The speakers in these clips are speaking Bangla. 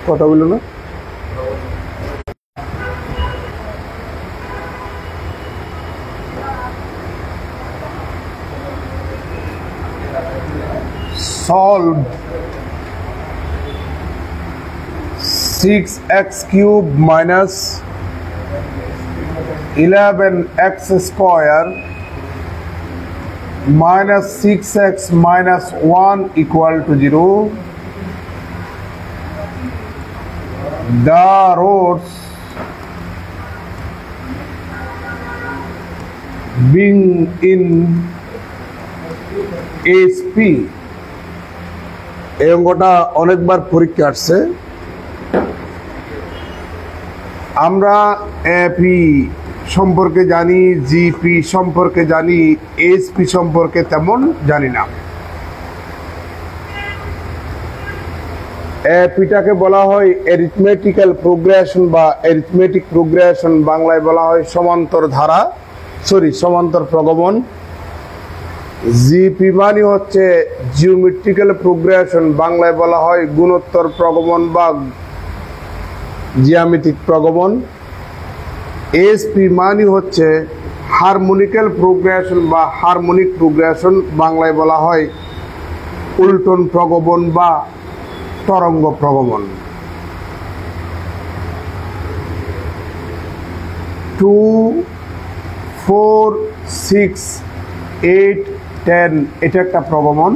কথা বললো না। Solve 6x cube minus 11x square minus 6x minus 1 equal to 0. The rows being in SP এই অঙ্কটা অনেকবার পরীক্ষা আসছে। আমরা এপি সম্পর্কে জানি, জিপি সম্পর্কে জানি, এসপি সম্পর্কে তেমন জানি না। এপিটাকে বলা হয় অ্যারিথমেটিক্যাল প্রোগ্রেশন বা অ্যারিথমেটিক প্রোগ্রেশন, বাংলায় বলা হয় সমান্তর ধারা, সমান্তর প্রগমন। জিপি মানে হচ্ছে জিওমেট্রিক্যাল প্রোগ্রেশন, বাংলায় বলা হয় গুণোত্তর প্রগমন বা জ্যামিতিক প্রগমন। এসপি মানে হচ্ছে হারমোনিক্যাল প্রোগ্রেশন বা হারমোনিক প্রোগ্রেশন, বাংলায় বলা হয় উল্টন প্রগমন বা তরঙ্গ প্রগমন। 2, 4, 6, 8, 10 এটা একটা প্রগমন।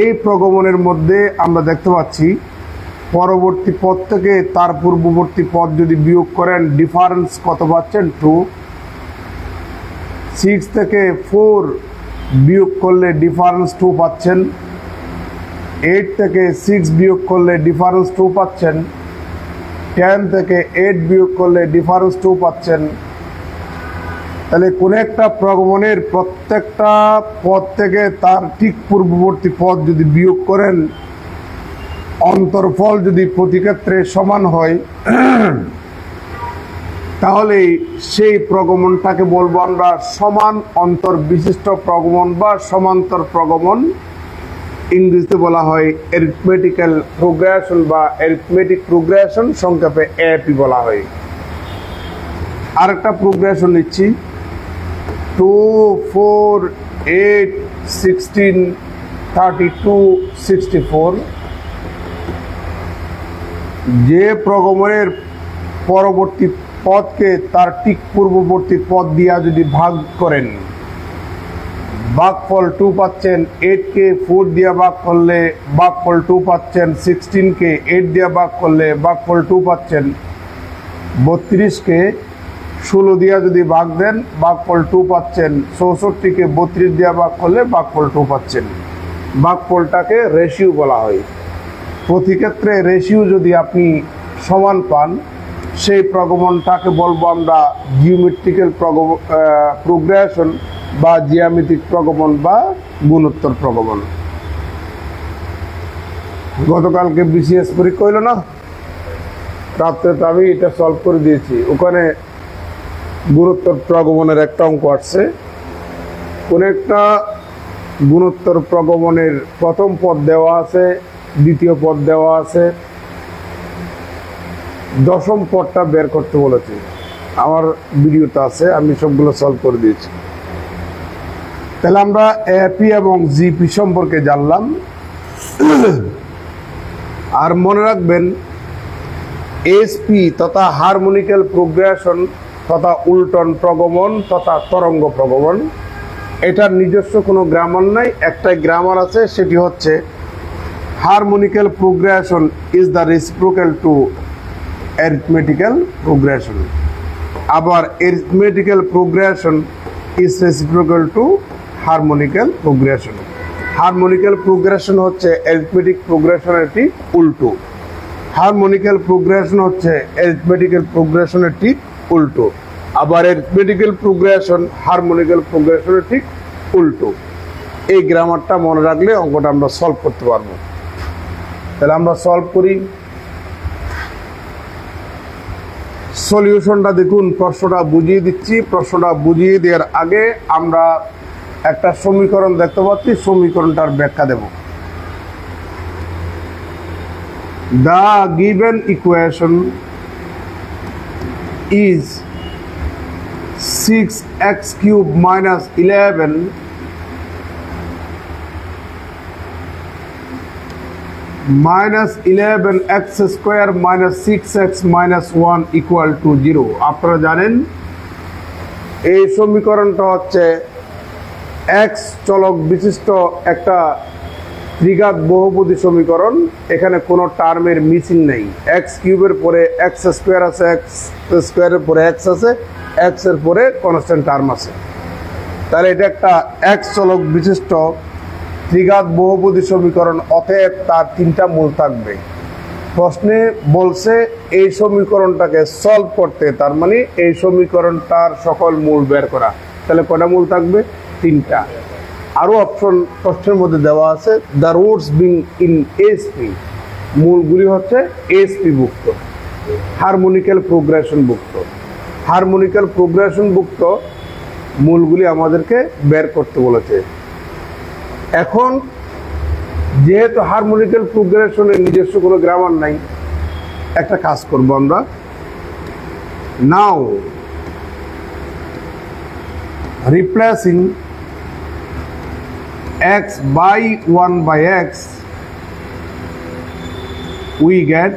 এই প্রগমনের মধ্যে আমরা দেখতে পাচ্ছি পরবর্তী পদ থেকে তার পূর্ববর্তী পদ যদি বিয়োগ করেন ডিফারেন্স কত পাচ্ছেন? 2। 6 থেকে 4 বিয়োগ করলে ডিফারেন্স 2 পাচ্ছেন। 8 থেকে 6 বিয়োগ করলে ডিফারেন্স 2 পাচ্ছেন। 10 থেকে 8 বিয়োগ করলে ডিফারেন্স 2 পাচ্ছেন। তাহলে কোন একটা প্রগমনের প্রত্যেকটা পদ থেকে তার ঠিক পূর্ববর্তী পদ যদি বিয়োগ করেন, অন্তরফল যদি প্রতি ক্ষেত্রে সমান হয়, তাহলে সেই প্রগমনটাকে বলবো আমরা সমান অন্তর বিশিষ্ট প্রগমন বা সমান্তর প্রগমন। ইংরেজিতে বলা হয় অ্যারিথমেটিক্যাল প্রোগ্রেশন বা অ্যারিথমেটিক প্রোগ্রেশন, সংক্ষেপে এপি বলা হয়। আরেকটা প্রোগ্রেশন নিচ্ছি, 2, 4, 8, 16, 32, 64। যে প্রগমনের পরবর্তী পদকে তার ঠিক পূর্ববর্তী পদ দিয়া যদি ভাগ করেন, ভাগফল 2 পাচ্ছেন। 8 কে 4 দিয়া ভাগ করলে ভাগফল 2 পাচ্ছেন। 16 কে 8 দিয়া ভাগ করলে ভাগফল 2 পাচ্ছেন। 32 কে 16 দিয়া যদি ভাগ দেন ভাগফল 2 পাচ্ছেন। 64 কে 32 দিয়া ভাগ করলে ভাগফল 2 পাচ্ছেন। ভাগফলটাকে রেশিও বলা হয়। প্রতি ক্ষেত্রে রেশিও যদি আপনি সমান পান, সেই প্রগমনটাকে বলবো আমরা জিওমেট্রিক্যাল প্রোগ্রেশন বা জ্যামিতিক প্রগমন বা গুণোত্তর প্রগমন। গতকালকে বিসিএস পরীক্ষা হইল না, রাত্রে তো আমি এটা সলভ করে দিয়েছি। ওখানে গুণোত্তর প্রগমনের একটা অঙ্ক আসছে। কোন একটা গুণোত্তর প্রগমনের প্রথম পদ দেওয়া আছে, দ্বিতীয় পদ দেওয়া আছে, দশম পদটা বের করতে বলেছে। আমার ভিডিওতে আছে, আমি সবগুলো সলভ করে দিয়েছি। তাহলে আমরা এপি এবং জিপি সম্পর্কে জানলাম। আর মনে রাখবেন এসপি তথা হারমোনিক্যাল প্রোগ্রেশন তথা উল্টন প্রগমন তথা তরঙ্গ প্রগমন, এটার নিজস্ব কোনো গ্রামার নাই, একটাই গ্রামার আছে, সেটি হচ্ছে harmonical progression is the reciprocal to arithmetical progression. আবার arithmetical progression is reciprocal to harmonical progression. Harmonical progression হচ্ছে arithmetic progression এর ঠিক উল্টো। Harmonical progression হচ্ছে arithmetical progression এর ঠিক উল্টো। আবার arithmetical progression harmonical progression এর ঠিক উল্টো। এই গ্রামারটা মনে রাখলে অঙ্কটা আমরা সলভ করতে পারবো। তাহলে আমরা সলভ করি। সলিউশনটা দেখুন, প্রশ্নটা বুঝিয়ে দিচ্ছি। প্রশ্নটা বুঝিয়ে দেওয়ার আগে আমরা একটা সমীকরণ দেখতে পাচ্ছি, সমীকরণটার ব্যাখ্যা দেব। The given equation is 6x cube minus 11 minus 11x square minus 6x minus 1 equal to 0. আপনারা জানেন এই সমীকরণটা হচ্ছে x চলক বিশিষ্ট একটা ত্রিঘাত বহুপদী সমীকরণ। এখানে কোনো টার্মের মিসিং নেই। x কিউবের পরে x স্কয়ার আছে, x স্কয়ারের পরে x আছে, x এর পরে কনস্ট্যান্ট টার্ম আছে। তাহলে এটা একটা x চলক বিশিষ্ট ত্রিঘাত বহুপদী সমীকরণ, অতএব তার তিনটা মূল থাকবে। প্রশ্নে বলছে এই সমীকরণটাকে সলভ করতে, তার মানে এই সমীকরণটার সকল মূল বের করা। তাহলে কয়টা মূল থাকবে? তিনটা। আরো অপশন প্রশ্নের মধ্যে দেওয়া আছে, the roots being in SP, মূলগুলি হচ্ছে এসপি ভুক্ত, হারমোনিক্যাল প্রোগ্রেশন ভুক্ত। হারমোনিক্যাল প্রোগ্রেশন ভুক্ত মূলগুলি আমাদেরকে বের করতে বলেছে। এখন যেহেতু হারমোনিক্যাল প্রোগ্রেশনের নিজস্ব কোনো গ্রামার নাই, একটা কাজ করব আমরা। নাও replacing x by 1 by x we get,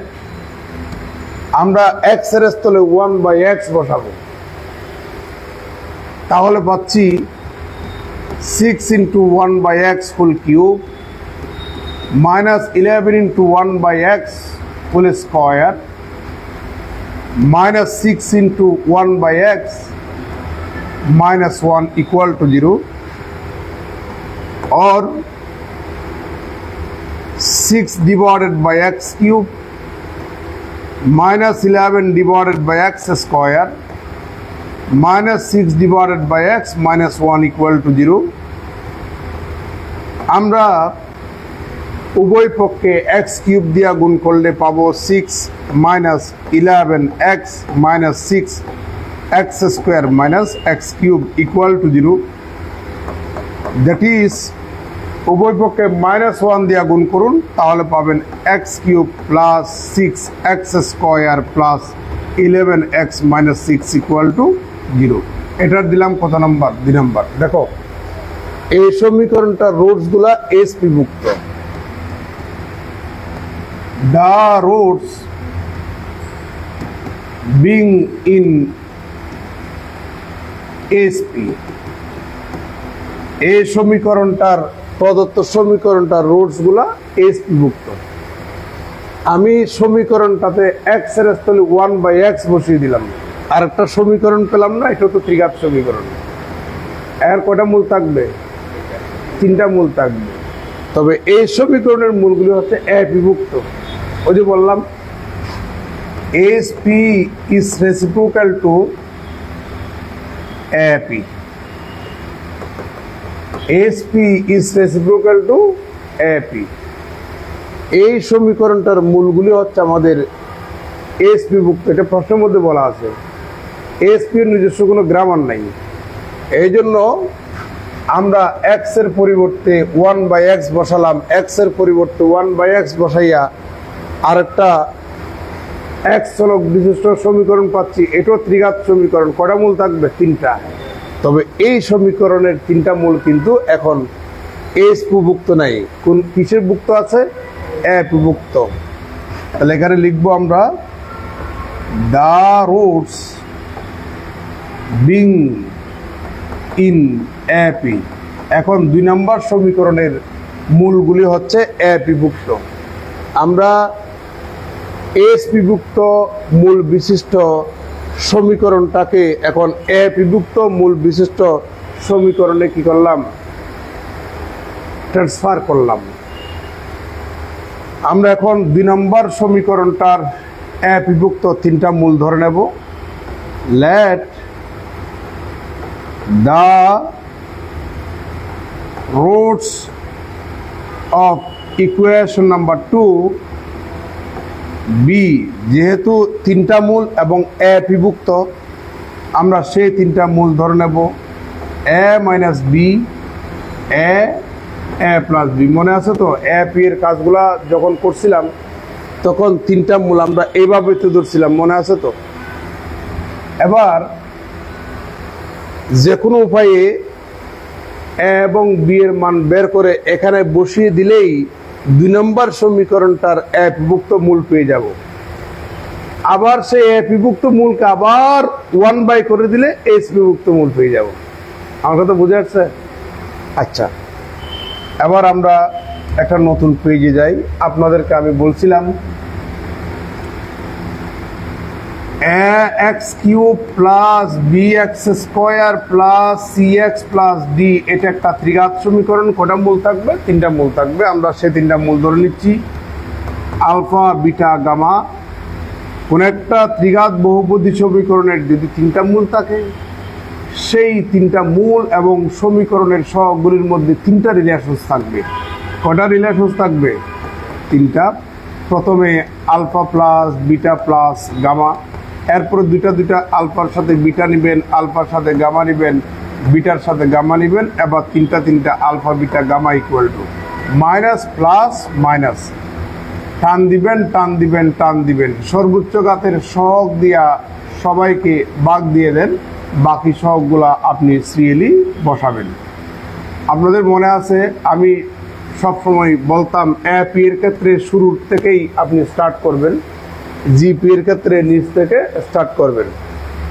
আমরা x এর স্থলে 1 by x বসাবো, তাহলে পাচ্ছি 6 into 1 by x whole cube minus 11 into 1 by x whole square minus 6 into 1 by x minus 1 equal to 0, or 6 divided by x cube minus 11 divided by x square minus 6 divided by x minus 1 equal to 0. আমরা উভয় পক্ষে x কিউব দিয়া গুণ করলে পাবো 6 minus 11x minus 6x square minus x cube equal to 0. That is, উভয় পক্ষে -1 দিয়া গুণ করুন, তাহলে পাবেন x cube plus 6x square plus 11x minus 6 equal to 0. এটার দিলাম কত নাম্বার? 2 নাম্বার। দেখো এই সমীকরণটার রুটস গুলা এসপি মুক্ত। The roots being in SP, এই সমীকরণটার প্রদত্ত সমীকরণটার রুটস গুলা এসপি মুক্ত। আমি সমীকরণটাতে x এর স্থলে 1 by x বসিয়ে দিলাম, আর একটা সমীকরণ পেলাম না, এটা তো ত্রিঘাত সমীকরণ। এর কয়টা মূল থাকবে? তিনটা মূল থাকবে। তবে এই সমীকরণের মূলগুলি হচ্ছে বিভক্ত। ওই যে বললাম SP is reciprocal to AP, SP is reciprocal to AP। এই সমীকরণটার মূলগুলি হচ্ছে আমাদের SP ভুক্ত। এটা প্রশ্নের মধ্যে বলা আছে। SP এর নিজস্ব কোনো গ্রামার নাই, এই জন্য আমরা x এর পরিবর্তে 1 by x বসালাম, x এর পরিবর্তে 1 by x বসাইয়া আরেকটা x চলক বিশিষ্ট সমীকরণ পাচ্ছি। এটাও ত্রিঘাত সমীকরণ। কয়টা মূল থাকবে? তিনটা। তবে এই সমীকরণের তিনটা মূল কিন্তু এখন এসপি ভুক্ত নাই। কোন কিসের ভুক্ত আছে? এপি ভুক্ত। তাহলে এখানে লিখবো আমরা the roots being in AP। এখন 2 নম্বর সমীকরণের মূলগুলি হচ্ছে এপি ভুক্ত। আমরা এসপি ভুক্ত মূল বিশিষ্ট সমীকরণটাকে এখন এপি ভুক্ত মূল বিশিষ্ট সমীকরণে কি করলাম? ট্রান্সফার করলাম। আমরা এখন 2 নম্বর সমীকরণটার এপি ভুক্ত তিনটা মূল ধরে নেব। Let the roots of equation number 2 be, যেহেতু তিনটা মূল এবং a বিভক্ত, আমরা সেই তিনটা মূল ধরে নেব a minus b, a plus b। মনে আছে তো a p এর কাজগুলা যখন করছিলাম তখন তিনটা মূল আমরা এইভাবে তো ধরছিলাম, মনে আছে তো? এবার যে কোনো উপায়ে এ এবং বি এর মান বের করে এখানে বসিয়ে দিলেই 2 নম্বর সমীকরণটার এ বিভক্ত মূল পেয়ে যাব। আবার সেই এ বিভক্ত মূলকে আবার 1 করে দিলে এস বিভক্ত মূল পেয়ে যাব। আমার কথা বুঝে আসছে? আচ্ছা, এবার আমরা একটা নতুন পেজে যাই। আপনাদেরকে আমি বলছিলাম x cube plus b x square plus c x plus d, এটা একটা ত্রিঘাত সমীকরণ। কটা মূল থাকবে? 3টা মূল থাকবে। আমরা সেই 3টা মূল ধরে নিচ্ছি, আলফা বিটা গামা। কোন একটা ত্রিঘাত বহুপদী সমীকরণের যদি 3টা মূল থাকে, সেই 3টা মূল এবং সমীকরণের সহগগুলির মধ্যে 3টা রিলেশনস থাকবে। কটা রিলেশনস থাকবে? 3টা। প্রথমে alpha plus beta plus gamma, এরপরে দুইটা আলফার সাথে বিটা নেবেন, আলফার সাথে গামা নেবেন, বিটার সাথে গামা নেবেন। এবার তিনটা alpha beta gamma equal to minus plus minus, টান দিবেন। সর্বোচ্চ ঘাতের সহগ দিয়া সবাইকে ভাগ দিয়ে দেন, বাকি সহগগুলা আপনি সিরিয়ালি বসাবেন। আপনাদের মনে আছে আমি সবসময় বলতাম এ পি এর ক্ষেত্রে শুরুর থেকেই আপনি স্টার্ট করবেন, জি পি এর ক্ষেত্রে নিচ থেকে স্টার্ট করবেন।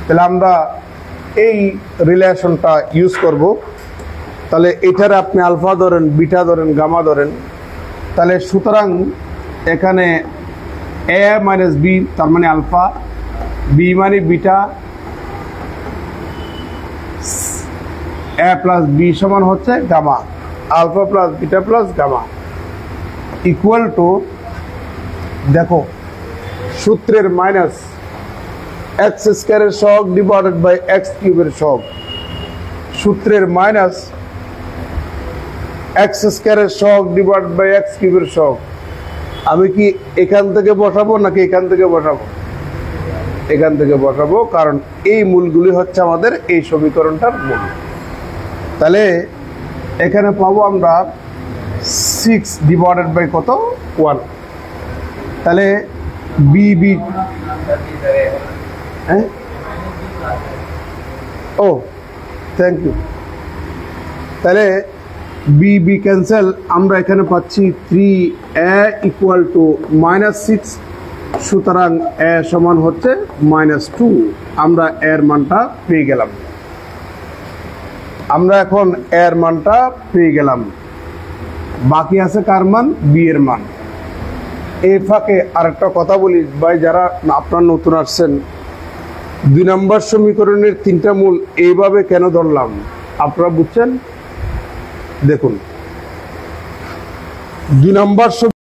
তাহলে আমরা এই রিলেশনটা ইউজ করব। তাহলে এটার আপনি আলফা ধরেন, বিটা ধরেন, গামা ধরেন। তাহলে সুতরাং এখানে এ মাইনাস বি তার মানে আলফা, বি মানে বিটা, এ প্লাস বি সমান হচ্ছে gamma, alpha plus beta plus gamma equal to, দেখো সূত্রের মাইনাস এক্স স্কয়ারের সহগ ডিভাইডেড বাই এক্স কিউবের সহগ, সূত্রের মাইনাস এক্স স্কয়ারের সহগ ডিভাইডেড বাই এক্স কিউবের সহগ। আমি কি এখান থেকে বসাবো নাকি এখান থেকে বসাবো? এখান থেকে বসাবো, কারণ এই মূলগুলি হচ্ছে আমাদের এই সমীকরণটার মূল। তাহলে এখানে পাবো আমরা 6 ডিভাইডেড বাই কত? 1। তাহলে বি বি ও থ্যাংক ইউ। তাহলে বি বি ক্যান্সেল, আমরা এখানে পাচ্ছি 3a ইকুয়াল টু -6, সুতরাং এ সমান হচ্ছে -2। আমরা এর মানটা পেয়ে গেলাম। আমরা এখন এর মানটা পেয়ে গেলাম, বাকি আছে কার মান? বি এর মান। এই ফাঁকে আরেকটা কথা বলি ভাই, যারা আপনার নতুন আসছেন, 2 নম্বর সমীকরণের 3টা মূল এইভাবে কেন ধরলাম আপনারা বুঝছেন? দেখুন 2 নম্বর